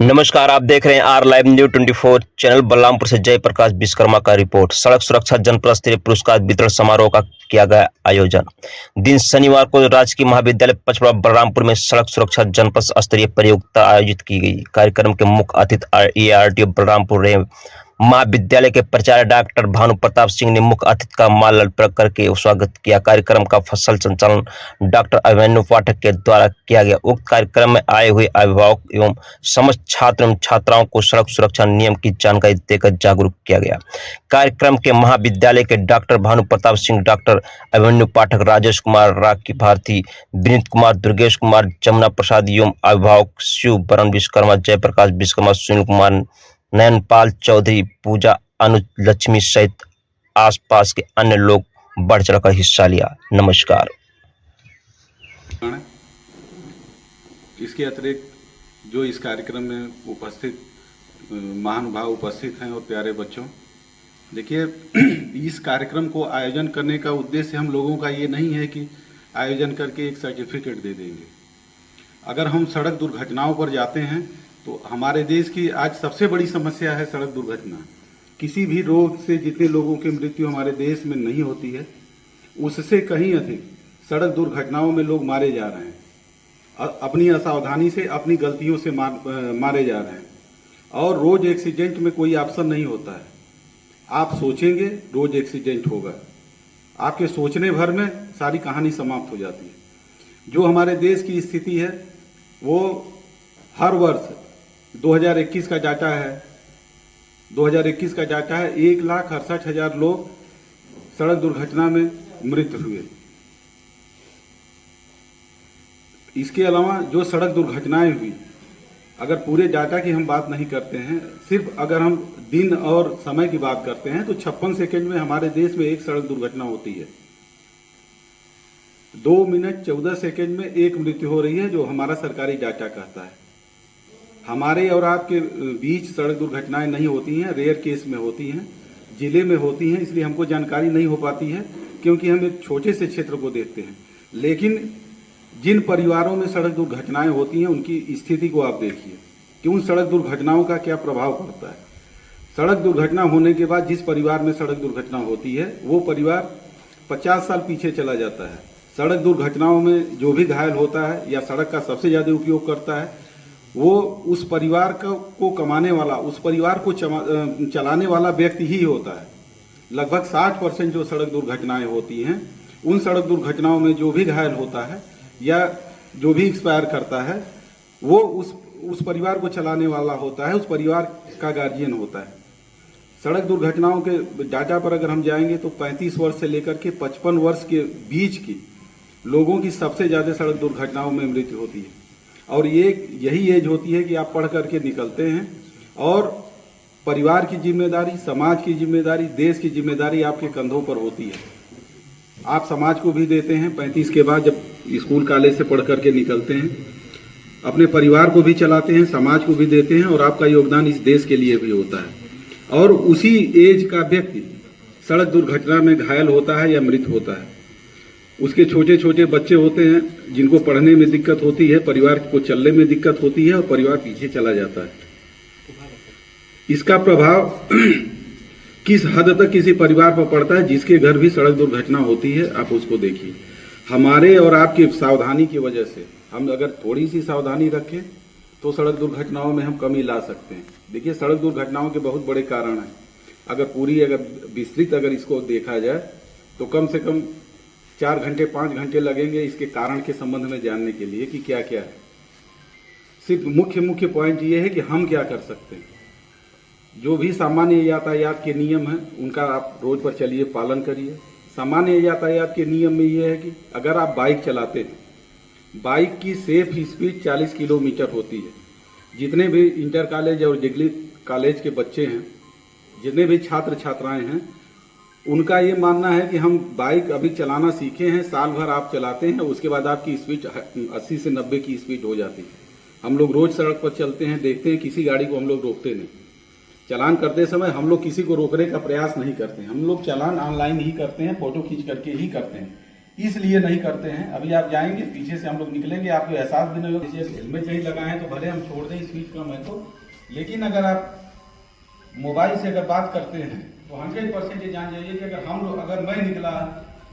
नमस्कार, आप देख रहे हैं R Live News 24 channel. Balrampur से जयप्रकाश विश्वकर्मा का रिपोर्ट। सड़क सुरक्षा जनपद स्तरीय पुरस्कार वितरण समारोह का किया गया आयोजन। दिन शनिवार को राजकीय महाविद्यालय पचपड़ा बलरामपुर में सड़क सुरक्षा जनपद स्तरीय प्रतियोगिता आयोजित की गई। कार्यक्रम के मुख्य अतिथि ARTO बलरामपुर रहे महाविद्यालय के प्राचार्य डॉक्टर भानु प्रताप सिंह ने मुख्य अतिथि का माल अर्पण करके स्वागत किया। कार्यक्रम का फसल संचालन डॉक्टर अभिमन्यु पाठक के द्वारा किया गया। उक्त कार्यक्रम में आए हुए अभिभावक एवं समस्त छात्र एवं छात्राओं को सड़क सुरक्षा नियम की जानकारी देकर जागरूक किया गया। कार्यक्रम के महाविद्यालय के डॉक्टर भानु प्रताप सिंह, डॉक्टर अभिमन्यु पाठक, राजेश कुमार, राखी भारती, विनीत कुमार, दुर्गेश कुमार, जमुना प्रसाद एवं अभिभावक शिव बरन विश्वकर्मा, जयप्रकाश विश्वकर्मा, सुनील कुमार, नयनपाल चौधरी, पूजा, अनुज, लक्ष्मी सहित आसपास के अन्य लोग बढ़ चढ़कर हिस्सा लिया। नमस्कार। इसके अतिरिक्त जो इस कार्यक्रम में उपस्थित महानुभाव उपस्थित हैं और प्यारे बच्चों, देखिए इस कार्यक्रम को आयोजन करने का उद्देश्य हम लोगों का ये नहीं है कि आयोजन करके एक सर्टिफिकेट दे देंगे। अगर हम सड़क दुर्घटनाओं पर जाते हैं तो हमारे देश की आज सबसे बड़ी समस्या है सड़क दुर्घटना। किसी भी रोग से जितने लोगों की मृत्यु हमारे देश में नहीं होती है, उससे कहीं अधिक सड़क दुर्घटनाओं में लोग मारे जा रहे हैं। अपनी असावधानी से, अपनी गलतियों से मारे जा रहे हैं। और रोज एक्सीडेंट में कोई ऑप्शन नहीं होता है। आप सोचेंगे रोज एक्सीडेंट होगा, आपके सोचने भर में सारी कहानी समाप्त हो जाती है। जो हमारे देश की स्थिति है वो हर वर्ष 2021 का डाटा है, 2021 का डाटा है 1,68,000 लोग सड़क दुर्घटना में मृत हुए। इसके अलावा जो सड़क दुर्घटनाएं हुई, अगर पूरे डाटा की हम बात नहीं करते हैं, सिर्फ अगर हम दिन और समय की बात करते हैं तो 56 सेकेंड में हमारे देश में एक सड़क दुर्घटना होती है। 2 मिनट 14 सेकेंड में एक मृत्यु हो रही है, जो हमारा सरकारी डाटा कहता है। हमारे और आपके बीच सड़क दुर्घटनाएं नहीं होती हैं, रेयर केस में होती हैं, जिले में होती हैं, इसलिए हमको जानकारी नहीं हो पाती है क्योंकि हम एक छोटे से क्षेत्र को देखते हैं। लेकिन जिन परिवारों में सड़क दुर्घटनाएं होती हैं उनकी स्थिति को आप देखिए कि उन सड़क दुर्घटनाओं का क्या प्रभाव पड़ता है। सड़क दुर्घटना होने के बाद जिस परिवार में सड़क दुर्घटना होती है वो परिवार 50 साल पीछे चला जाता है। सड़क दुर्घटनाओं में जो भी घायल होता है या सड़क का सबसे ज़्यादा उपयोग करता है वो उस परिवार को कमाने वाला, उस परिवार को चलाने वाला व्यक्ति ही होता है। लगभग 60% जो सड़क दुर्घटनाएं होती हैं, उन सड़क दुर्घटनाओं में जो भी घायल होता है या जो भी एक्सपायर करता है वो उस परिवार को चलाने वाला होता है, उस परिवार का गार्जियन होता है। सड़क दुर्घटनाओं के डाटा पर अगर हम जाएंगे तो 35 वर्ष से लेकर के 55 वर्ष के बीच की लोगों की सबसे ज़्यादा सड़क दुर्घटनाओं में मृत्यु होती है। और यही एज होती है कि आप पढ़ करके निकलते हैं और परिवार की जिम्मेदारी, समाज की जिम्मेदारी, देश की जिम्मेदारी आपके कंधों पर होती है। आप समाज को भी देते हैं 35 के बाद, जब स्कूल कॉलेज से पढ़ करके निकलते हैं, अपने परिवार को भी चलाते हैं, समाज को भी देते हैं और आपका योगदान इस देश के लिए भी होता है। और उसी एज का व्यक्ति सड़क दुर्घटना में घायल होता है या मृत होता है। उसके छोटे छोटे बच्चे होते हैं जिनको पढ़ने में दिक्कत होती है, परिवार को चलने में दिक्कत होती है और परिवार पीछे चला जाता है। इसका प्रभाव किस हद तक किसी परिवार पर पड़ता है जिसके घर भी सड़क दुर्घटना होती है, आप उसको देखिए। हमारे और आपकी सावधानी की वजह से हम अगर थोड़ी सी सावधानी रखें तो सड़क दुर्घटनाओं में हम कमी ला सकते हैं। देखिए सड़क दुर्घटनाओं के बहुत बड़े कारण हैं। अगर विस्तृत अगर इसको देखा जाए तो कम से कम 4 घंटे 5 घंटे लगेंगे इसके कारण के संबंध में जानने के लिए कि क्या क्या है। सिर्फ मुख्य पॉइंट ये है कि हम क्या कर सकते हैं। जो भी सामान्य यातायात के नियम हैं उनका आप रोड पर चलिए, पालन करिए। सामान्य यातायात के नियम में ये है कि अगर आप बाइक चलाते हैं, बाइक की सेफ स्पीड 40 किलोमीटर होती है। जितने भी इंटर कॉलेज और डिग्री कॉलेज के बच्चे हैं, जितने भी छात्र छात्राएं हैं, उनका ये मानना है कि हम बाइक अभी चलाना सीखे हैं, साल भर आप चलाते हैं, उसके बाद आपकी स्पीड 80 से 90 की स्पीड हो जाती है। हम लोग रोज सड़क पर चलते हैं, देखते हैं किसी गाड़ी को हम लोग रोकते नहीं। चालान करते समय हम लोग किसी को रोकने का प्रयास नहीं करते हैं। हम लोग चालान ऑनलाइन ही करते हैं, फोटो खींच करके ही करते हैं। इसलिए नहीं करते हैं। अभी आप जाएंगे, पीछे से हम लोग निकलेंगे, आपको एहसास भी नहीं होगा। हेलमेट नहीं लगाए हैं तो भले हम छोड़ दें, स्पीड कम है तो, लेकिन अगर आप मोबाइल से अगर बात करते हैं तो 100% ये जान जाइए कि अगर मैं निकला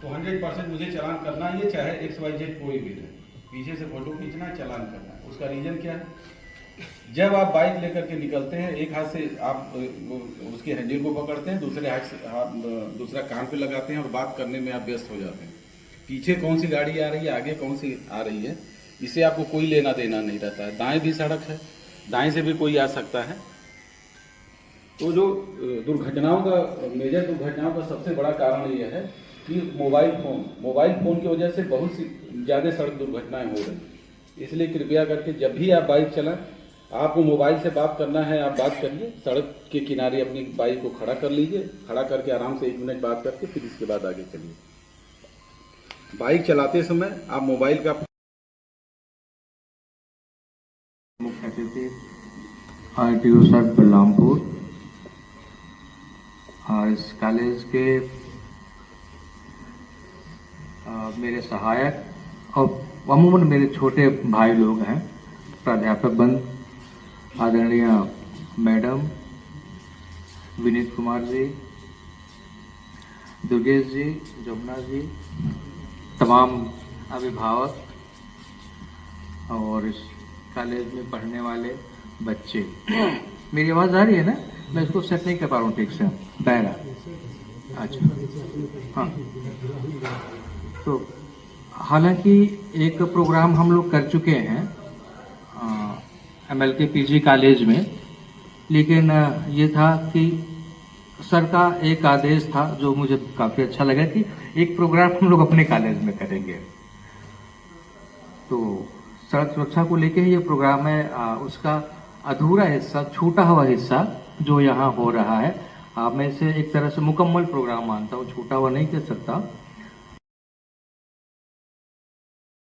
तो 100% मुझे चालान करना है, ये चाहे XYZ कोई भी है। पीछे से फोटो खींचना है, चालान करना है। उसका रीजन क्या है? जब आप बाइक लेकर के निकलते हैं, एक हाथ से आप उसके हैंडल को पकड़ते हैं, दूसरे हाथ से आप दूसरा कान पे लगाते हैं और बात करने में आप व्यस्त हो जाते हैं। पीछे कौन सी गाड़ी आ रही है, आगे कौन सी आ रही है, इससे आपको कोई लेना देना नहीं रहता है। दाएं भी सड़क है, दाएं से भी कोई आ सकता है। तो जो मेजर दुर्घटनाओं का सबसे बड़ा कारण यह है कि मोबाइल फोन की वजह से बहुत सी ज़्यादा सड़क दुर्घटनाएं हो रही हैं। इसलिए कृपया करके जब भी आप बाइक चलाएं, आपको मोबाइल से बात करना है, आप बात करिए। सड़क के किनारे अपनी बाइक को खड़ा कर लीजिए, खड़ा करके आराम से 1 मिनट बात करके फिर इसके बाद आगे चलिए। बाइक चलाते समय आप मोबाइल का मुख्य अतिथि RTO सर बलरामपुर और इस कॉलेज के मेरे सहायक और अमूमन मेरे छोटे भाई लोग हैं, प्राध्यापक बंद, आदरणीय मैडम विनीत कुमार जी, दुर्गेश जी, जमुना जी, तमाम अभिभावक और इस कॉलेज में पढ़ने वाले बच्चे। मेरी आवाज़ आ रही है ना? मैं इसको सेट नहीं कर पा रहा हूँ ठीक से, बैरा। अच्छा, हाँ। तो हालांकि एक प्रोग्राम हम लोग कर चुके हैं MLK PG कॉलेज में, लेकिन ये था कि सर का एक आदेश था जो मुझे काफ़ी अच्छा लगा कि एक प्रोग्राम हम लोग अपने कॉलेज में करेंगे। तो सड़क सुरक्षा को लेके ही ये प्रोग्राम है। उसका अधूरा हिस्सा, छूटा हुआ हिस्सा जो यहाँ हो रहा है, मैं इसे एक तरह से मुकम्मल प्रोग्राम मानता हूँ, छूटा हुआ नहीं कह सकता।